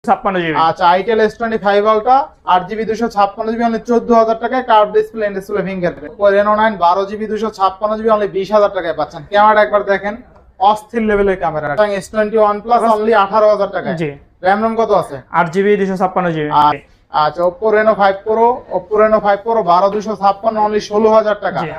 56GB। আচ্ছা itel S25 ultra 8GB 256GB only 14000 টাকায়, curve display and display fingerprint. Reno 9 12GB 256GB only 20000 টাকায় পাচ্ছেন। ক্যামেরাটা একবার দেখেন, অস্থির লেভেলের ক্যামেরা। S21 প্লাস অনলি 18000 টাকায়। জি। RAM ROM কত আছে? 8GB 256GB। আচ্ছা Oppo Reno 5 Pro 12256 অনলি 16000 টাকা। জি।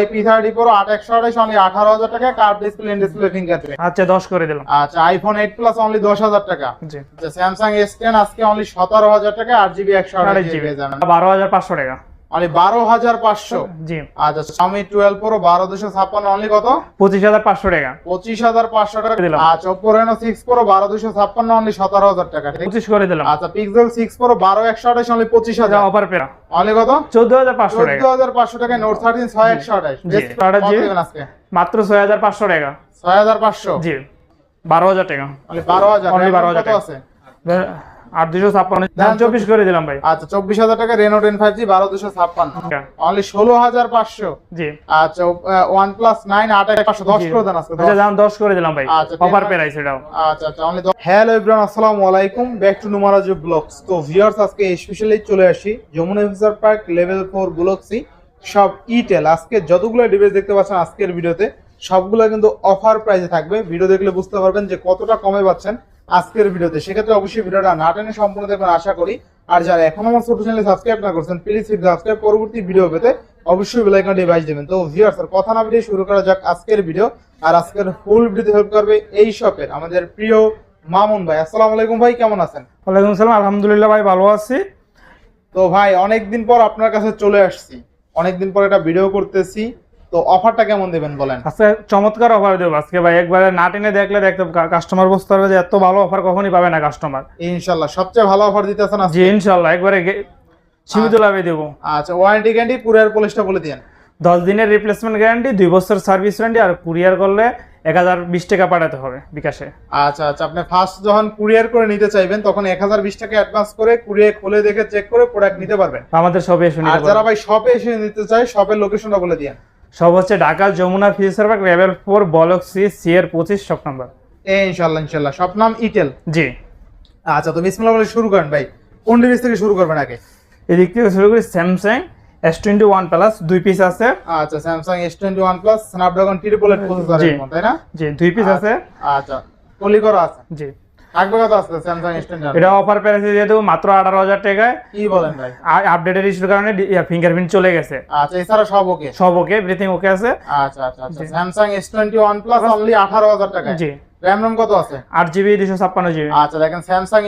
YP30 Pro 8128 অনলি 18000 টাকা, curve display and display fingerprint. আচ্ছা 10 করে দিলাম। আচ্ছা iPhone 8 Plus অনলি 10000 টাকা। জি। আচ্ছা Samsung S10 আজকে অনলি 17000 টাকা, 8GB 128GB পেয়ে যাবেন। 12500 টাকা। অনলি 12500। জি। আচ্ছা Xiaomi 12 Pro 12256 অনলি কত? 25500 টাকা। 25500 টাকা দিলাম। আচ্ছা Oppo Reno 6 Pro 12256 অনলি 17000 টাকা। 25 করে দিলাম। আচ্ছা Pixel 6 Pro 12128 অনলি 25000। অফার পেরা। অনলি কত? 14500 টাকা। 14500 টাকা। Note 13 6128। জি। কত দিবেন আজকে? মাত্র 6500 টাকা। 6500। জি। 12000 টাকা। অনলি 12000। অনলি 12000 কত টাকা আছে? 8256 দাম 24 করে দিলাম ভাই। আচ্ছা 24000 টাকা Reno 10 5G 12256 অনলি 16500। জি। আচ্ছা OnePlus 9 8500 10 করে দেন আজকে। আচ্ছা দাম 10 করে দিলাম ভাই। অফার প্রাইস এটাও। আচ্ছা অনলি হ্যালো एवरीवन আসসালামু আলাইকুম, ব্যাক টু নুমারাজ ব্লগস। তো ভিউয়ার্স আজকে স্পেশালি চলে আসি Jamuna future park level 4 block C সব ইটেল। আজকে যতগুলো ডিভাইস দেখতে পাচ্ছেন আজকের ভিডিওতে সবগুলো কিন্তু অফার প্রাইসে থাকবে। ভিডিও দেখলে বুঝতে পারবেন যে কতটা কমে পাচ্ছেন আজকের ভিডিওতে। সেক্ষেত্রে অবশ্যই ভিডিওটা না টেনে সম্পূর্ণ দেখবেন আশা করি। আর যারা এখনো আমার ছোট চ্যানেলে সাবস্ক্রাইব না করছেন প্লিজ সাবস্ক্রাইব, পরবর্তী ভিডিও পেতে অবশ্যই বেল আইকনটি বাজিয়ে দেবেন। তো ভিউয়ার্স আর কথা না বেরিয়ে শুরু করা যাক আজকের ভিডিও। আর আজকের ফুল ভিডিওতে হেল্প করবে এই শপের আমাদের প্রিয় মামুন ভাই। আসসালামু আলাইকুম ভাই, কেমন আছেন? ওয়ালাইকুম আসসালাম, আলহামদুলিল্লাহ ভাই ভালো আছি। তো ভাই অনেকদিন পর আপনার কাছে চলে আসছি, অনেকদিন পর একটা ভিডিও করতেছি। তো অফারটা কেমন দেবেন বলেন? আজকে চমৎকার অফার দেব আজকে ভাই, একবারে না টেনে দেখলে কাস্টমার বুঝতে পারবে যে এত ভালো অফার কখনই পাবে না কাস্টমার। ইনশাআল্লাহ সবচেয়ে ভালো অফার দিতেছেন আজকে। জি ইনশাআল্লাহ একবারে সীমিত লাভে দেব। আচ্ছা ওয়ারেন্টি গ্যারান্টি কুরিয়ার পলিসটা বলে দেন। 10 দিনের রিপ্লেসমেন্ট গ্যারান্টি, 2 বছর সার্ভিস ওয়ারেন্টি, আর কুরিয়ার করলে 1020 টাকা পাঠাতে হবে বিকাশে। আচ্ছা আপনি ফার্স্ট যখন কুরিয়ার করে নিতে চাইবেন তখন 1020 টাকা অ্যাডভান্স করে কুরিয়ার খুলে দেখে চেক করে প্রোডাক্ট নিতে পারবেন আমাদের শপে এসে নিতে আর পারবেন। যারা ভাই শপে এসে নিতে চায় শপের লোকেশনটা বলে দেন। সব হচ্ছে Dhaka Jamuna future park level 4 block C এর 25 শপ নাম্বার। ইনশাআল্লাহ সব নাম ইটেল। জি। আচ্ছা তো বিসমিল্লাহ বলে শুরু করেন ভাই, কোন ডিভাইস থেকে শুরু করবেন আগে? এদিক থেকে শুরু করি স্যামসাং S21 প্লাস 2 পিস আছে। আচ্ছা Samsung S21 plus Snapdragon triplet প্রসেসরের মধ্যে, তাই না? জি 2 পিস আছে। আচ্ছা পলি করা আছে। জি। থাকবে কত আছে স্যামসাং S21? এটা অফার প্রাইসে দিয়ে দেবো মাত্র 18000 টাকায়। কি বলেন ভাই? আপডেটের ইস্যুর কারণে ফিঙ্গারপ্রিন্ট চলে গেছে। আচ্ছা এছাড়া সব ওকে? সব ওকে, এভরিথিং ওকে আছে। আচ্ছা স্যামসাং S21 প্লাস অনলি 18000 টাকা। জি। RAM ROM কত আছে? 8GB 256GB। আচ্ছা দেখেন স্যামসাং